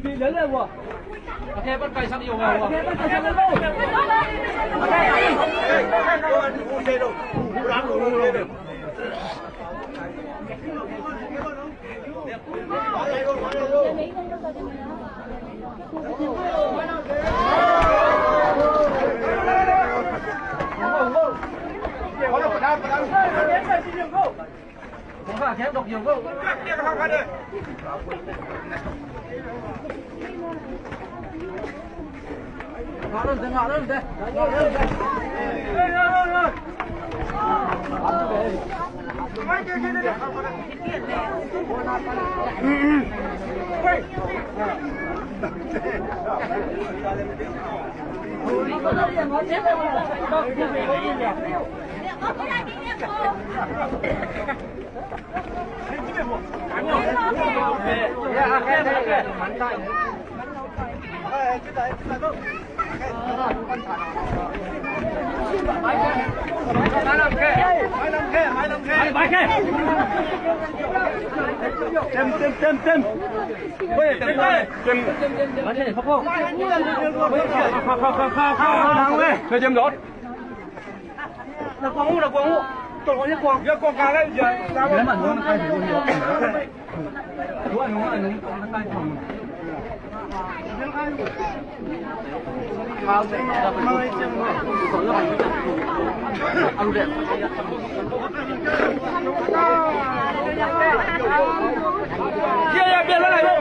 đi lớn lên rồi. Ok, bắt cày sắp nhiều rồi. Ok, bắt cày sắp nhiều rồi. Kéo độc nhiều không? Ngọ lên thế, ngọ lên thế. Ngọ lên thế. Kia biệt lại đâu.